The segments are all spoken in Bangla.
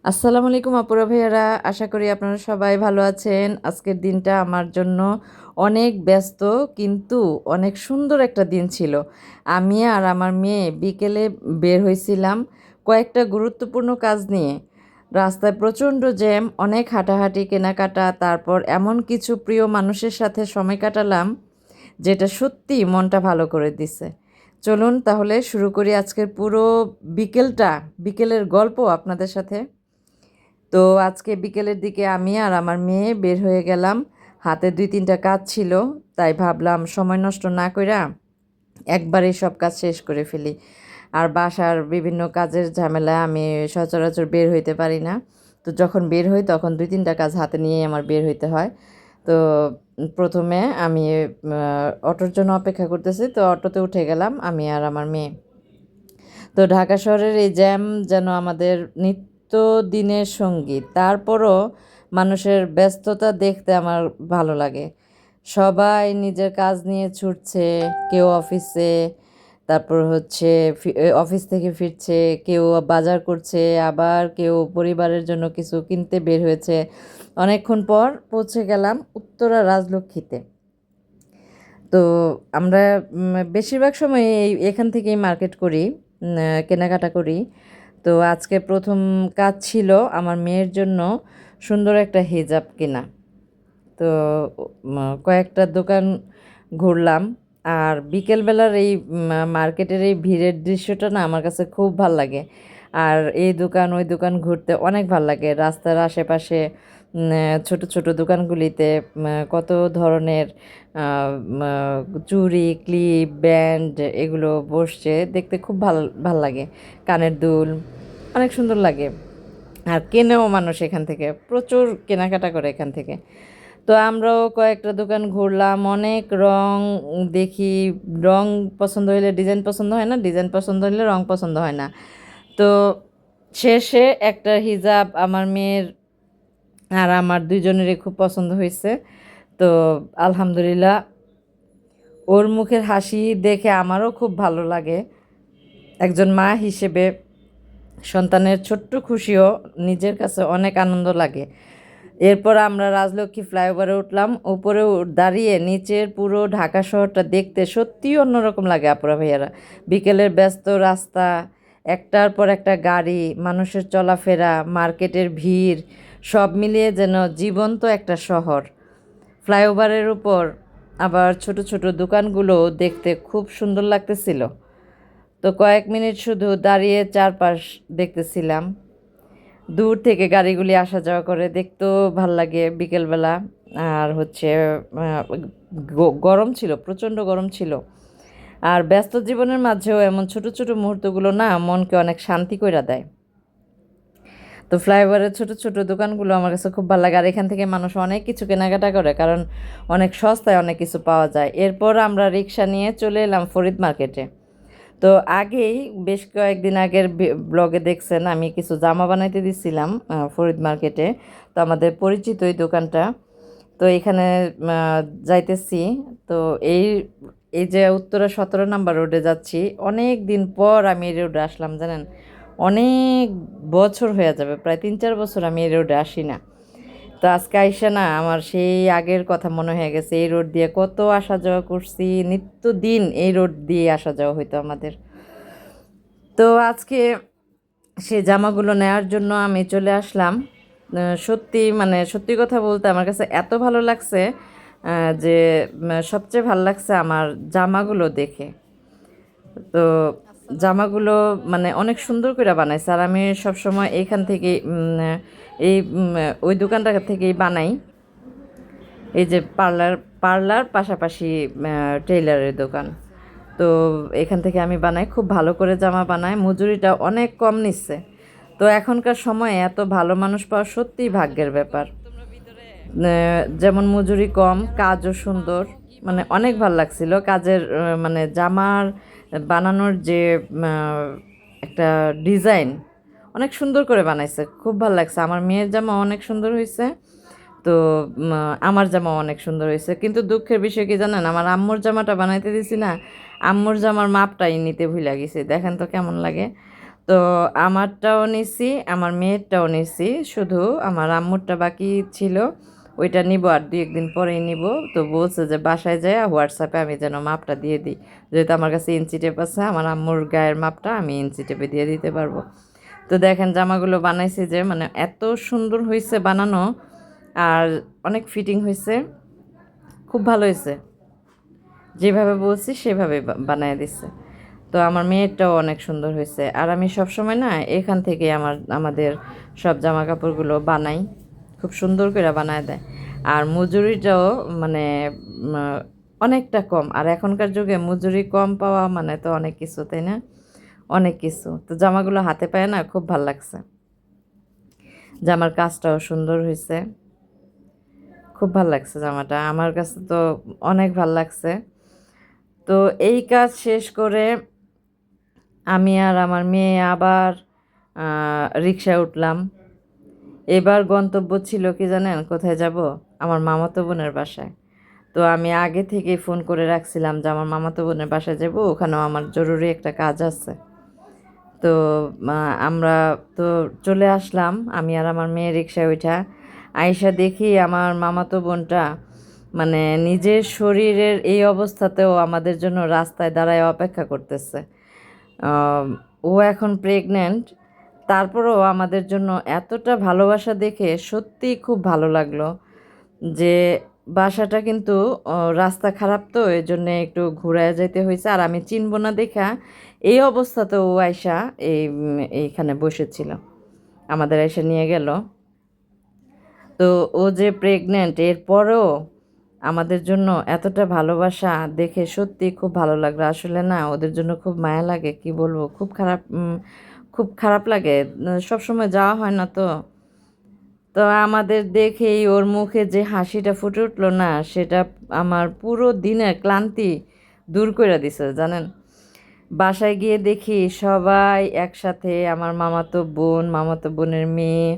আসসালামু আলাইকুম আপুরা ভাইয়ারা, আশা করি আপনারা সবাই ভালো আছেন। আজকের দিনটা আমার জন্য অনেক ব্যস্ত কিন্তু অনেক সুন্দর একটা দিন ছিল। আমি আর আমার মেয়ে বিকেলে বের হয়েছিলাম কয়েকটা গুরুত্বপূর্ণ কাজ নিয়ে। রাস্তায় প্রচণ্ড জ্যাম, অনেক হাঁটাহাঁটি, কেনাকাটা, তারপর এমন কিছু প্রিয় মানুষের সাথে সময় কাটালাম যেটা সত্যিই মনটা ভালো করে দিছে। চলুন তাহলে শুরু করি আজকের পুরো বিকেলের গল্প আপনাদের সাথে। তো আজকে বিকেলের দিকে আমি আর আমার মেয়ে বের হয়ে গেলাম। হাতে ২-৩টা কাজ ছিল, তাই ভাবলাম সময় নষ্ট না কইরা একবারেই সব কাজ শেষ করে ফেলি। আর বাসার বিভিন্ন কাজের ঝামেলায় আমি সচরাচর বের হইতে পারি না। তো যখন বের হই তখন ২-৩টা কাজ হাতে নিয়েই আমার বের হইতে হয়। তো প্রথমে আমি অটোর জন্য অপেক্ষা করতেছি। তো অটোতে উঠে গেলাম আমি আর আমার মেয়ে। তো ঢাকা শহরের এই জ্যাম যেন আমাদের নিত্যদিনের সঙ্গী। তারপরও মানুষের ব্যস্ততা দেখতে আমার ভালো লাগে। সবাই নিজের কাজ নিয়ে ছুটছে, কেউ অফিসে, তারপর হচ্ছে অফিস থেকে ফিরছে, কেউ বাজার করছে, আবার কেউ পরিবারের জন্য কিছু কিনতে বের হয়েছে। অনেকক্ষণ পর পৌঁছে গেলাম উত্তরা রাজলক্ষ্মীতে। তো আমরা বেশিরভাগ সময় এখান থেকেই মার্কেট করি, কেনাকাটা করি। তো আজকে প্রথম কাজ ছিল আমার মেয়ের জন্য সুন্দর একটা হিজাব কেনা। তো কয়েকটা দোকান ঘুরলাম। আর বিকেলবেলার এই মার্কেটের এই ভিড়ের দৃশ্যটা না আমার কাছে খুব ভাল লাগে। আর এই দোকান ওই দোকান ঘুরতে অনেক ভাল লাগে। রাস্তার আশেপাশে ছোট ছোট দোকানগুলিতে কত ধরনের চুড়ি, ক্লিপ, ব্যান্ড এগুলো বসছে, দেখতে খুব ভাল লাগে। কানের দুল অনেক সুন্দর লাগে। আর কেনেও মানুষ এখান থেকে, প্রচুর কেনাকাটা করে এখান থেকে। তো আমরাও কয়েকটা দোকান ঘুরলাম, অনেক রং দেখি। রং পছন্দ হইলে ডিজাইন পছন্দ হয় না, ডিজাইন পছন্দ হইলে রং পছন্দ হয় না। তো শেষে একটা হিজাব আমার মেয়ের আর আমার দুইজনেরই খুব পছন্দ হয়েছে। তো আলহামদুলিল্লাহ, ওর মুখের হাসি দেখে আমারও খুব ভালো লাগে। একজন মা হিসেবে সন্তানের ছোট্ট খুশিও নিজের কাছে অনেক আনন্দ লাগে। এরপর আমরা রাজলক্ষ্মী ফ্লাইওভারে উঠলাম। উপরে দাঁড়িয়ে নিচের পুরো ঢাকা শহরটা দেখতে সত্যিই অন্যরকম লাগে আপুরা ভাইয়ারা। বিকেলের ব্যস্ত রাস্তা, একটার পর একটা গাড়ি, মানুষের চলাফেরা, মার্কেটের ভিড়, সব মিলিয়ে যেন জীবন্ত একটা শহর। ফ্লাইওভারের উপর আবার ছোট ছোট দোকানগুলো দেখতে খুব সুন্দর লাগতেছিল। তো কয়েক মিনিট শুধু দাঁড়িয়ে চারপাশ দেখতেছিলাম। দূর থেকে গাড়িগুলি আসা যাওয়া করে, দেখতেও ভাল লাগে বিকেলবেলা। আর হচ্ছে গরম ছিল, প্রচণ্ড গরম ছিল। আর ব্যস্ত জীবনের মাঝেও এমন ছোট ছোট মুহূর্তগুলো না মনকে অনেক শান্তি কইরা দেয়। তো ফ্লাইওভারের ছোট ছোট দোকানগুলো আমার কাছে খুব ভালো লাগে। আর এখান থেকে মানুষ অনেক কিছু কেনাকাটা করে, কারণ অনেক সস্তায় অনেক কিছু পাওয়া যায়। এরপর আমরা রিক্সা নিয়ে চলে এলাম ফরিদ মার্কেটে। তো আগেই বেশ কয়েকদিন আগের ব্লগে দেখছেন আমি কিছু জামা বানাইতে দিছিলাম ফরিদ মার্কেটে। তো আমাদের পরিচিত এই দোকানটা। তো এখানে যাইতেছি। তো এই এই যে উত্তরা 17 নম্বর রোডে যাচ্ছি। অনেক দিন পর আমি এই রোডে আসলাম, জানেন। অনেক বছর হয়ে যাবে, প্রায় 3-4 বছর আমি এই রোডে আসি না। তো আজকে আইসা না আমার সেই আগের কথা মনে হয়ে গেছে। এই রোড দিয়ে কত আসা যাওয়া করছি, নিত্যদিন এই রোড দিয়ে আসা যাওয়া হইতো আমাদের। তো আজকে সে জামাগুলো নেওয়ার জন্য আমি চলে আসলাম। সত্যি মানে সত্যি কথা বলতে আমার কাছে এত ভালো লাগছে যে সবচেয়ে ভালো লাগছে আমার জামাগুলো দেখে। তো জামাগুলো মানে অনেক সুন্দর করে বানাইছে। আর আমি সবসময় এইখান থেকে এই ওই দোকানটা থেকেই বানাই। এই যে পার্লার পাশাপাশি টেইলারের দোকান। তো এখান থেকে আমি বানাই, খুব ভালো করে জামা বানাই, মজুরিটা অনেক কম নিচ্ছে। তো এখনকার সময়ে এত ভালো মানুষ পাওয়া সত্যিই ভাগ্যের ব্যাপার। যেমন মজুরি কম, কাজও সুন্দর, মানে অনেক ভালো লাগছিল কাজের। মানে জামার বানানোর যে একটা ডিজাইন অনেক সুন্দর করে বানাইছে, খুব ভালো লাগছে। আমার মেয়ের জামা অনেক সুন্দর হয়েছে। তো আমার জামা অনেক সুন্দর হয়েছে, কিন্তু দুঃখের বিষয় কি জানেন, আমার আম্মুর জামাটা বানাইতে দিছি না, আম্মুর জামার মাপটাই নিতে ভুলে গেছি। দেখেন তো কেমন লাগে। তো আমারটাও নিছি, আমার মেয়েরটাও নিছি, শুধু আমার আম্মুরটা বাকি ছিল, ওইটা নিব আর 2-1 দিন পরেই নিব। তো বলছে যে বাসায় যায় হোয়াটসঅ্যাপে আমি যেন মাপটা দিয়ে দিই, যেহেতু আমার কাছে ইঞ্চি টেপ আছে, আমার আম্মুর গায়ের মাপটা আমি ইঞ্চি টেপে দিয়ে দিতে পারবো। তো দেখেন জামাগুলো বানাইছি যে মানে এত সুন্দর হয়েছে বানানো, আর অনেক ফিটিং হয়েছে, খুব ভালো হয়েছে, যেভাবে বলছি সেভাবে বানায় দিচ্ছে। তো আমার মেয়েরটাও অনেক সুন্দর হয়েছে। আর আমি সব সময় না এখান থেকে আমাদের সব জামা কাপড়গুলো বানাই, খুব সুন্দর করে বানায় দেয়। আর মজুরিটাও মানে অনেকটা কম। আর এখনকার যুগে মজুরি কম পাওয়া মানে তো অনেক কিছু, তাই না? অনেক কিছু। তো জামাগুলো হাতে পায় না, খুব ভাল লাগছে। জামার কাজটাও সুন্দর হয়েছে, খুব ভাল লাগছে জামাটা, আমার কাছে তো অনেক ভাল লাগছে। তো এই কাজ শেষ করে আমি আর আমার মেয়ে আবার রিকশায় উঠলাম। এবার গন্তব্য ছিল কি জানেন কোথায় যাব? আমার মামাতো বোনের বাসায়। তো আমি আগে থেকেই ফোন করে রাখছিলাম যে আমার মামাতো বোনের বাসায় যাব, ওখানেও আমার জরুরি একটা কাজ আছে। তো আমরা তো চলে আসলাম, আমি আর আমার মেয়ে রিকশায় উঠা। আইসা দেখি আমার মামাতো বোনটা মানে নিজের শরীরের এই অবস্থাতেও আমাদের জন্য রাস্তায় দাঁড়ায় অপেক্ষা করতেছে। আম, ও এখন প্রেগন্যান্ট, তারপরেও আমাদের জন্য এতটা ভালোবাসা দেখে সত্যিই খুব ভালো লাগলো। যে বাসাটা কিন্তু রাস্তা খারাপ, তো এই জন্যে একটু ঘুরায় যেতে হয়েছে, আর আমি চিনব না দেখা এই অবস্থাতে ও আয়সা এইখানে বসেছিল, আমাদের এসে নিয়ে গেল। তো ও যে প্রেগনেন্ট এরপরেও আমাদের জন্য এতটা ভালোবাসা দেখে সত্যি খুব ভালো লাগলো। আসলে না ওদের জন্য খুব মায়া লাগে, কি বলবো, খুব খারাপ লাগে। সবসময় যাওয়া হয় না তো। তো আমাদের দেখেই ওর মুখে যে হাসিটা ফুটে উঠলো না, সেটা আমার পুরো দিনের ক্লান্তি দূর করে দিছে জানেন। বাসায় গিয়ে দেখি সবাই একসাথে, আমার মামাতো বোন, মামাতো বোনের মেয়ে,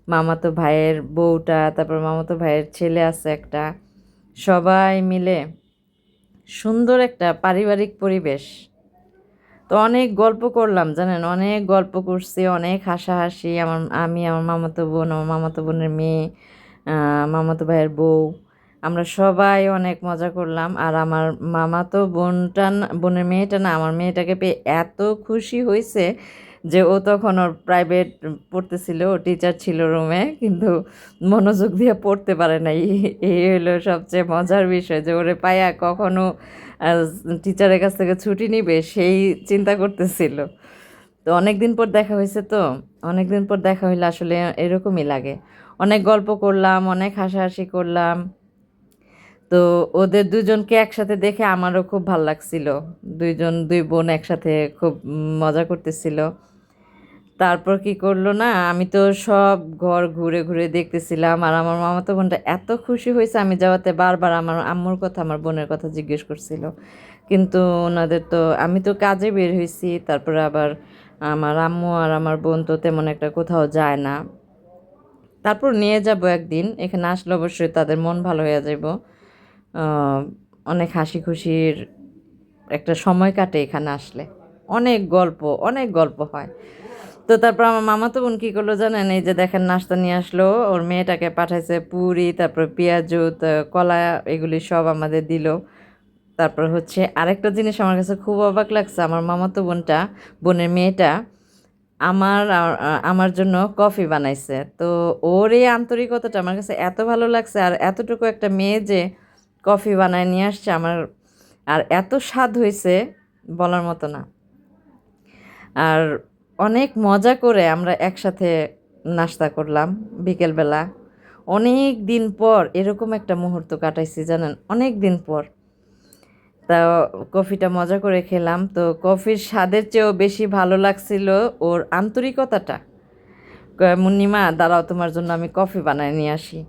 মামাতো ভাইয়ের বউটা, তারপর মামাতো ভাইয়ের ছেলে আছে একটা, সবাই মিলে সুন্দর একটা পারিবারিক পরিবেশ। তো অনেক গল্প করলাম জানেন, অনেক গল্প করছি, অনেক হাসাহাসি, আমি, আমার মামাতো বোন, আমার মামাতো বোনের মেয়ে, মামাতো ভাইয়ের বউ, আমরা সবাই অনেক মজা করলাম। আর আমার বোনের মেয়েটা না, আমার মেয়েটাকে পেয়ে এত খুশি হয়েছে যে ও তখন ওর প্রাইভেট পড়তেছিল, ও টিচার ছিল রুমে, কিন্তু মনোযোগ দিয়ে পড়তে পারে নাই। এই হলো সবচেয়ে মজার বিষয়, যে ওরে পায়া কখনো টিচারের কাছ থেকে ছুটি নিবে সেই চিন্তা করতেছিল। তো অনেক দিন পর দেখা হয়েছে, তো অনেক দিন পর দেখা হইলে আসলে এরকমই লাগে। অনেক গল্প করলাম, অনেক হাসাহাসি করলাম। তো ওদের দুজনকে একসাথে দেখে আমারও খুব ভাল লাগছিল। দুই বোন একসাথে খুব মজা করতেছিল। তারপর কি করলো না, আমি তো সব ঘর ঘুরে ঘুরে দেখতেছিলাম, আর আমার মামাতো বোনটা এত খুশি হয়েছে আমি যাওয়াতে, বারবার আমার আম্মুর কথা, আমার বোনের কথা জিজ্ঞেস করছিল। কিন্তু ওনাদের তো, আমি তো কাজে বের হয়েছি, তারপরে আবার আমার আম্মু আর আমার বোন তো তেমন একটা কোথাও যায় না। তারপর নিয়ে যাব একদিন, এখানে আসলে অবশ্যই তাদের মন ভালো হয়ে যাব। আহ, অনেক হাসি খুশির একটা সময় কাটে এখানে আসলে, অনেক গল্প, অনেক গল্প হয়। তো তারপর আমার মামাতো বোন কী করলো জানেন, এই যে দেখেন নাস্তা নিয়ে আসলো, ওর মেয়েটাকে পাঠাইছে পুরি, তারপর পেঁয়াজু, কলা, এগুলি সব আমাদের দিল। তারপর হচ্ছে আরেকটা জিনিস আমার কাছে খুব অবাক লাগছে, আমার মামাতো বোনের মেয়েটা আমার জন্য কফি বানাইছে। তো ওর এই আন্তরিকতাটা আমার কাছে এত ভালো লাগছে, আর এতটুকু একটা মেয়ে যে কফি বানায় নিয়ে আসছে আমার, আর এত স্বাদ হয়েছে বলার মতো না। আর অনেক মজা করে আমরা একসাথে নাস্তা করলাম বিকেলবেলা। অনেক দিন পর এরকম একটা মুহূর্ত কাটাইছি জানেন, অনেক দিন পর। তা কফিটা মজা করে খেলাম, তো কফির স্বাদের চেয়েও বেশি ভালো লাগছিল ওর আন্তরিকতাটা। মুন্নিমা দাঁড়াও, তোমার জন্য আমি কফি বানায় নিয়ে আসি।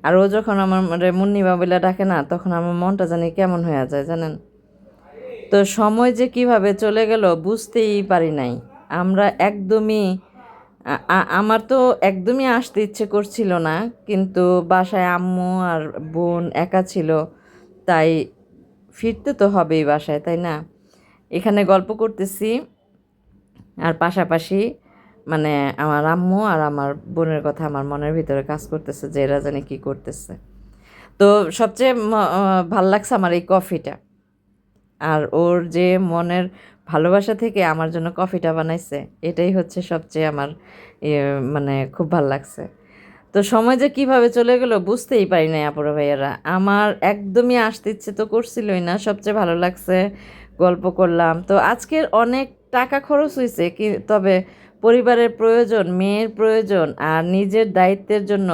আর ও যখন আমার মুন্নিমা বলে ডাকে না, তখন আমার মনটা জানি কেমন হয়ে যায় জানেন। তো সময় যে কিভাবে চলে গেল বুঝতেই পারি নাই। আমরা একদমই আমার তো একদমই আসতে ইচ্ছে করছিল না, কিন্তু বাসায় আম্মু আর বোন একা ছিল, তাই ফিরতে তো হবেই বাসায়, তাই না? এখানে গল্প করতেছি, আর পাশাপাশি মানে আমার আম্মু আর আমার বোনের কথা আমার মনের ভিতরে কাজ করতেছে যে এরা জানি কী করতেছে। তো সবচেয়ে ভাল লাগছে আমার এই কফিটা, আর ওর যে মনের ভালোবাসা থেকে আমার জন্য কফিটা বানাইছে, এটাই হচ্ছে সবচেয়ে আমার মানে খুব ভাল লাগছে। তো সময় যে কীভাবে চলে গেল বুঝতেই পারি নাই আপুরা ভাইয়ারা। আমার একদমই আসতে ইচ্ছে তো করছিলই না, সবচেয়ে ভালো লাগছে, গল্প করলাম। তো আজকের অনেক টাকা খরচ হয়েছে কি, তবে পরিবারের প্রয়োজন, মেয়ের প্রয়োজন আর নিজের দায়িত্বের জন্য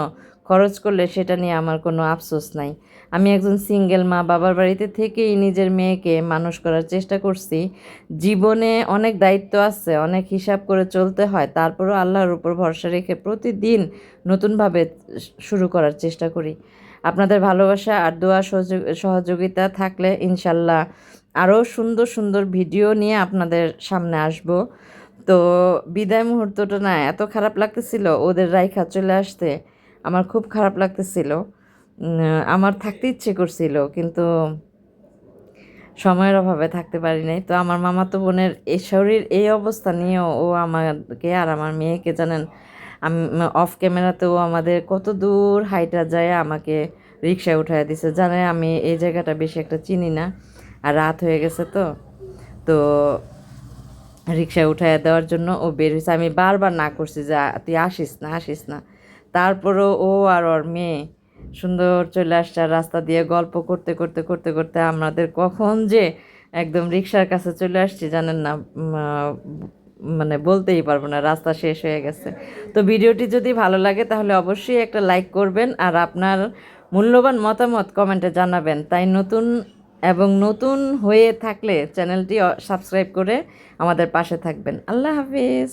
খরচ করলে সেটা নিয়ে আমার কোনো আফসোস নাই। আমি একজন সিঙ্গেল মা, বাবার বাড়িতে থেকেই নিজের মেয়েকে মানুষ করার চেষ্টা করছি। জীবনে অনেক দায়িত্ব আছে, অনেক হিসাব করে চলতে হয়, তারপরও আল্লাহর উপর ভরসা রেখে প্রতিদিন নতুনভাবে শুরু করার চেষ্টা করি। আপনাদের ভালোবাসা আর দোয়া সহযোগিতা থাকলে ইনশাল্লাহ আরও সুন্দর সুন্দর ভিডিও নিয়ে আপনাদের সামনে আসব। তো বিদায় মুহূর্তটা না এত খারাপ লাগতেছিল, ওদের রাইখা চলে আসতে আমার খুব খারাপ লাগতেছিল। আমার থাকতে ইচ্ছে করছিল, কিন্তু সময়ের অভাবে থাকতে পারি নাই। তো আমার মামাতো বোনের এই শরীর এই অবস্থা নিয়েও ও আমাকে আর আমার মেয়েকে জানেন, আমি অফ ক্যামেরাতেও আমাদের কত দূর হাইটা যায় আমাকে রিক্সায় উঠায় দিছে। জানে আমি এই জায়গাটা বেশি একটা চিনি না, আর রাত হয়ে গেছে। তো তো রিক্সায় উঠায় দেওয়ার জন্য ও বের হয়েছে। আমি বারবার না করছি যে তুই আসিস না, আসিস না। তারপরও ও আর ওর মেয়ে সুন্দর চলে আসছে, আর রাস্তা দিয়ে গল্প করতে করতে করতে করতে আমাদের কখন যে একদম রিক্সার কাছে চলে আসছি জানেন না, মানে বলতেই পারবো না, রাস্তা শেষ হয়ে গেছে। তো ভিডিওটি যদি ভালো লাগে তাহলে অবশ্যই একটা লাইক করবেন, আর আপনার মূল্যবান মতামত কমেন্টে জানাবেন। তাই নতুন হয়ে থাকলে চ্যানেলটি সাবস্ক্রাইব করে আমাদের পাশে থাকবেন। আল্লাহ হাফিজ।